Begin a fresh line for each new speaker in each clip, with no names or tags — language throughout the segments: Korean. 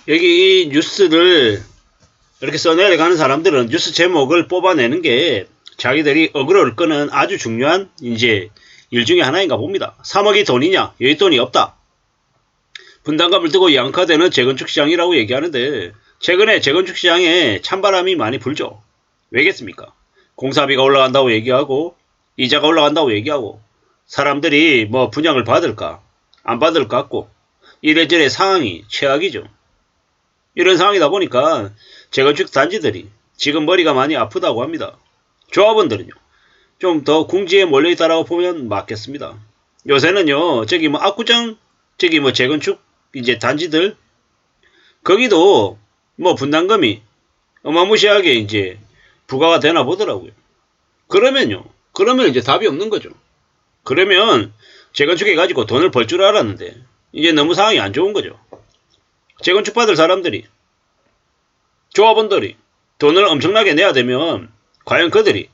여기 이 뉴스를 이렇게 써내려가는 사람들은 뉴스 제목을 뽑아내는 게 자기들이 어그로를 끄는 아주 중요한 이제 일 중에 하나인가 봅니다. 3억이 돈이냐? 여기 돈이 없다. 분담금을 두고 양카되는 재건축 시장이라고 얘기하는데 최근에 재건축 시장에 찬바람이 많이 불죠. 왜겠습니까? 공사비가 올라간다고 얘기하고 이자가 올라간다고 얘기하고 사람들이 뭐 분양을 받을까 안 받을 것 같고 이래저래 상황이 최악이죠. 이런 상황이다 보니까 재건축 단지들이 지금 머리가 많이 아프다고 합니다. 조합원들은요 좀 더 궁지에 몰려있다라고 보면 맞겠습니다. 요새는요 저기 뭐 압구정 저기 뭐 재건축 이제 단지들 거기도 뭐 분담금이 어마무시하게 이제 부과가 되나 보더라고요. 그러면 이제 답이 없는 거죠. 그러면 재건축 해가지고 돈을 벌 줄 알았는데 이제 너무 상황이 안 좋은 거죠. 재건축 받을 사람들이 조합원들이 돈을 엄청나게 내야 되면 과연 그들이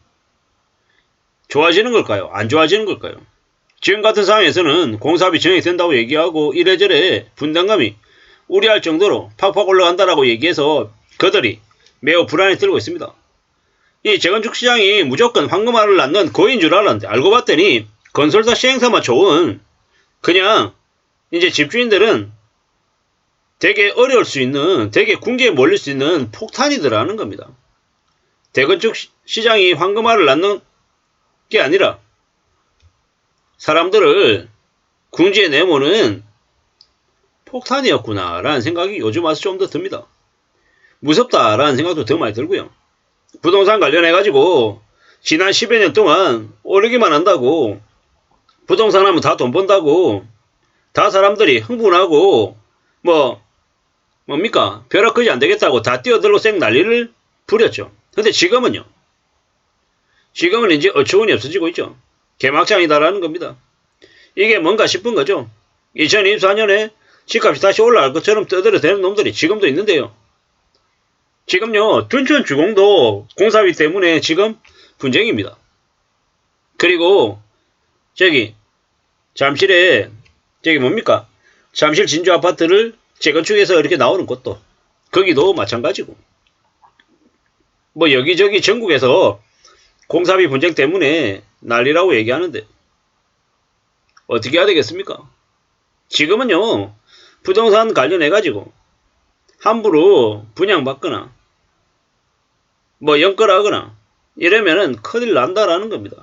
좋아지는 걸까요? 안 좋아지는 걸까요? 지금 같은 상황에서는 공사비 정액된다고 얘기하고 이래저래 분담금이 우려할 정도로 팍팍 올라간다라고 얘기해서 그들이 매우 불안에 떨고 있습니다. 이 재건축 시장이 무조건 황금알을 낳는 거인 줄 알았는데 알고 봤더니 건설사 시행사만 좋은 그냥 이제 집주인들은 되게 어려울 수 있는 되게 궁지에 몰릴 수 있는 폭탄이더라는 겁니다. 재건축 시장이 황금알을 낳는 게 아니라 사람들을 궁지에 내모는 폭탄이었구나 라는 생각이 요즘 와서 좀 더 듭니다. 무섭다 라는 생각도 더 많이 들고요. 부동산 관련해 가지고 지난 10여 년 동안 오르기만 한다고 부동산 하면 다 돈 번다고 다 사람들이 흥분하고 뭡니까 벼락거지 안되겠다고 다 뛰어들고 쌩 난리를 부렸죠. 근데 지금은 이제 어처구니 없어지고 있죠. 개막장이다라는 겁니다. 이게 뭔가 싶은 거죠. 2024년에 집값이 다시 올라갈 것처럼 떠들어대는 놈들이 지금도 있는데요. 지금요 둔촌 주공도 공사비 때문에 지금 분쟁입니다. 그리고 저기 잠실에 저기 뭡니까 잠실 진주 아파트를 재건축해서 이렇게 나오는 것도 거기도 마찬가지고 뭐 여기저기 전국에서 공사비 분쟁 때문에 난리라고 얘기하는데 어떻게 해야 되겠습니까? 지금은요 부동산 관련해 가지고 함부로 분양받거나 뭐 연끌하거나 이러면은 큰일 난다라는 겁니다.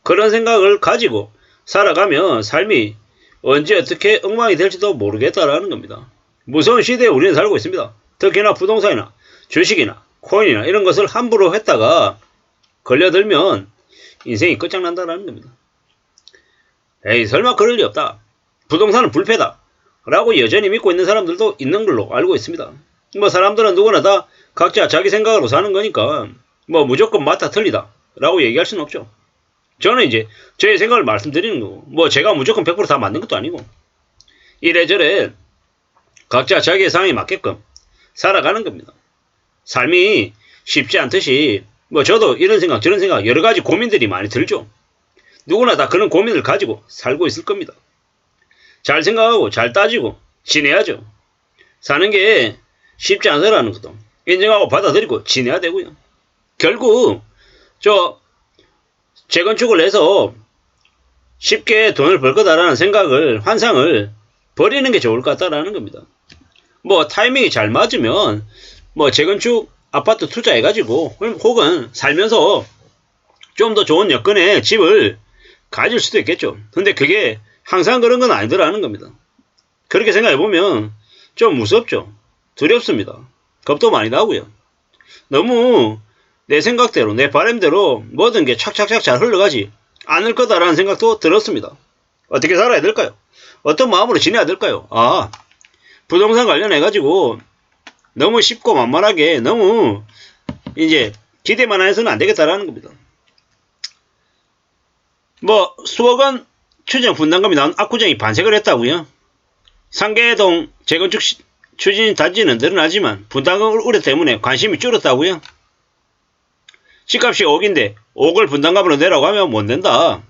그런 생각을 가지고 살아가면 삶이 언제 어떻게 엉망이 될지도 모르겠다라는 겁니다. 무서운 시대에 우리는 살고 있습니다. 특히나 부동산이나 주식이나 코인이나 이런 것을 함부로 했다가 걸려들면 인생이 끝장난다라는 겁니다. 에이 설마 그럴 리 없다. 부동산은 불패다. 라고 여전히 믿고 있는 사람들도 있는 걸로 알고 있습니다. 뭐 사람들은 누구나 다 각자 자기 생각으로 사는 거니까 뭐 무조건 맞다 틀리다 라고 얘기할 수는 없죠. 저는 이제 제 생각을 말씀드리는 거고 뭐 제가 무조건 100% 다 맞는 것도 아니고 이래저래 각자 자기의 상황에 맞게끔 살아가는 겁니다. 삶이 쉽지 않듯이 뭐 저도 이런 생각 저런 생각 여러 가지 고민들이 많이 들죠. 누구나 다 그런 고민을 가지고 살고 있을 겁니다. 잘 생각하고 잘 따지고 지내야죠. 사는 게 쉽지 않다라는 것도 인정하고 받아들이고 지내야 되고요. 결국 재건축을 해서 쉽게 돈을 벌 거다라는 생각을 환상을 버리는 게 좋을 것 같다라는 겁니다. 뭐 타이밍이 잘 맞으면 뭐 재건축 아파트 투자해가지고 혹은 살면서 좀 더 좋은 여건의 집을 가질 수도 있겠죠. 근데 그게 항상 그런 건 아니더라는 겁니다. 그렇게 생각해보면 좀 무섭죠. 두렵습니다. 겁도 많이 나고요. 너무 내 생각대로 내 바람대로 모든 게 착착착 잘 흘러가지 않을 거다라는 생각도 들었습니다. 어떻게 살아야 될까요? 어떤 마음으로 지내야 될까요? 부동산 관련해가지고 너무 쉽고 만만하게 너무 이제 기대만 해서는 안 되겠다라는 겁니다. 뭐 수억원 추정 분담금이 나온 압구정이 반색을 했다고요. 상계동 재건축 추진 단지는 늘어나지만 분담금 우려 때문에 관심이 줄었다고요. 집값이 5억인데 5억을 분담금으로 내라고 하면 못 낸다.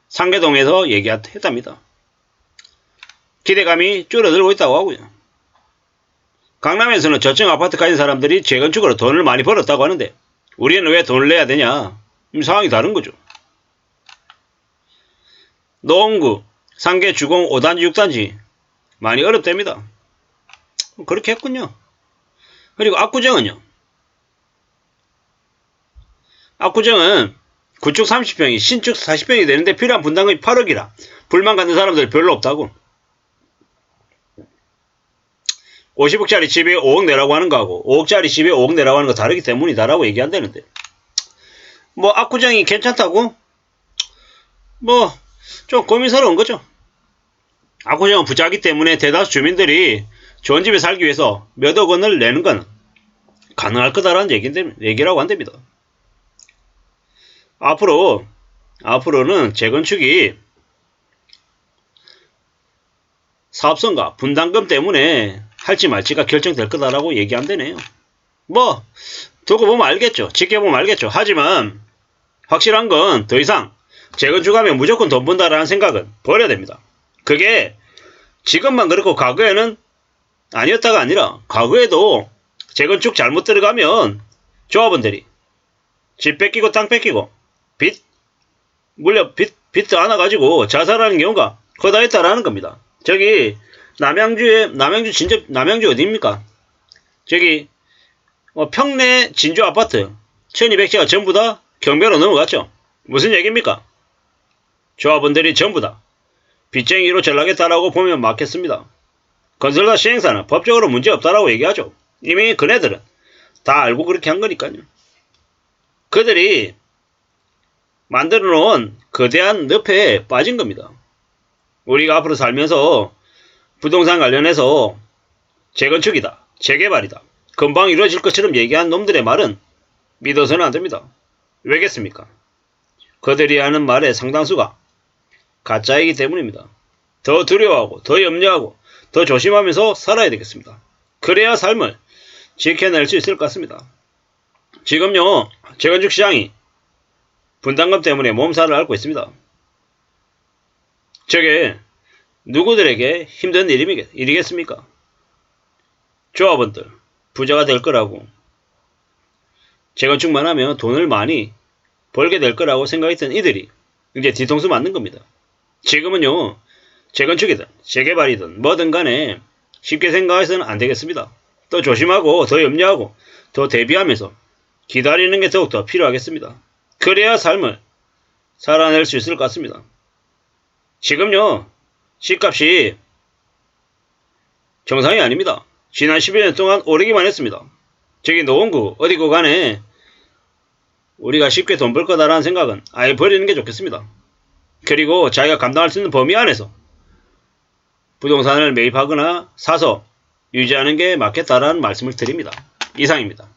상계동에서 얘기했답니다. 기대감이 줄어들고 있다고 하고요. 강남에서는 저층 아파트 가진 사람들이 재건축으로 돈을 많이 벌었다고 하는데 우리는 왜 돈을 내야 되냐? 상황이 다른 거죠. 노원구, 상계 주공 5단지 6단지 많이 어렵답니다. 그렇게 했군요. 그리고 압구정은요. 압구정은 구축 30평이 신축 40평이 되는데 필요한 분담금이 8억이라 불만 갖는 사람들 별로 없다고. 50억짜리 집에 5억 내라고 하는 거하고 5억짜리 집에 5억 내라고 하는 거 다르기 때문이다라고 얘기한다는데 뭐 압구정이 괜찮다고? 뭐 좀 고민스러운 거죠. 압구정은 부자기 때문에 대다수 주민들이 좋은 집에 살기 위해서 몇억 원을 내는 건 가능할 거다라는 얘기라고 한답니다. 앞으로는 재건축이 사업성과 분담금 때문에 할지 말지가 결정될 거다라고 얘기한다네요. 뭐 두고 보면 알겠죠. 지켜보면 알겠죠. 하지만 확실한 건 더 이상 재건축하면 무조건 돈 번다라는 생각은 버려야 됩니다. 그게 지금만 그렇고 과거에는 아니었다가 아니라 과거에도 재건축 잘못 들어가면 조합원들이 집 뺏기고 땅 뺏기고 빚 안아가지고 자살하는 경우가 거다했다라는 겁니다. 저기 남양주 어디입니까? 저기 평내 진주 아파트 1200채가 전부 다 경매로 넘어갔죠. 무슨 얘기입니까? 조합원들이 전부 다 빚쟁이로 전락했다라고 보면 맞겠습니다. 건설사 시행사는 법적으로 문제없다라고 얘기하죠. 이미 그네들은 다 알고 그렇게 한 거니까요. 그들이 만들어 놓은 거대한 늪에 빠진 겁니다. 우리가 앞으로 살면서 부동산 관련해서 재건축이다, 재개발이다, 금방 이루어질 것처럼 얘기한 놈들의 말은 믿어서는 안 됩니다. 왜겠습니까? 그들이 하는 말의 상당수가 가짜이기 때문입니다. 더 두려워하고 더 염려하고 더 조심하면서 살아야 되겠습니다. 그래야 삶을 지켜낼 수 있을 것 같습니다. 지금요 재건축 시장이 분담금 때문에 몸살을 앓고 있습니다. 저게 누구들에게 힘든 일이겠습니까? 조합원들 부자가 될 거라고 재건축만 하면 돈을 많이 벌게 될 거라고 생각했던 이들이 이제 뒤통수 맞는 겁니다. 지금은요 재건축이든 재개발이든 뭐든 간에 쉽게 생각해서는 안 되겠습니다. 더 조심하고 더 염려하고 더 대비하면서 기다리는 게 더욱더 필요하겠습니다. 그래야 삶을 살아낼 수 있을 것 같습니다. 지금요 집값이 정상이 아닙니다. 지난 11년 동안 오르기만 했습니다. 저기 노원구 어디고 간에 우리가 쉽게 돈 벌 거다라는 생각은 아예 버리는 게 좋겠습니다. 그리고 자기가 감당할 수 있는 범위 안에서 부동산을 매입하거나 사서 유지하는 게 맞겠다라는 말씀을 드립니다. 이상입니다.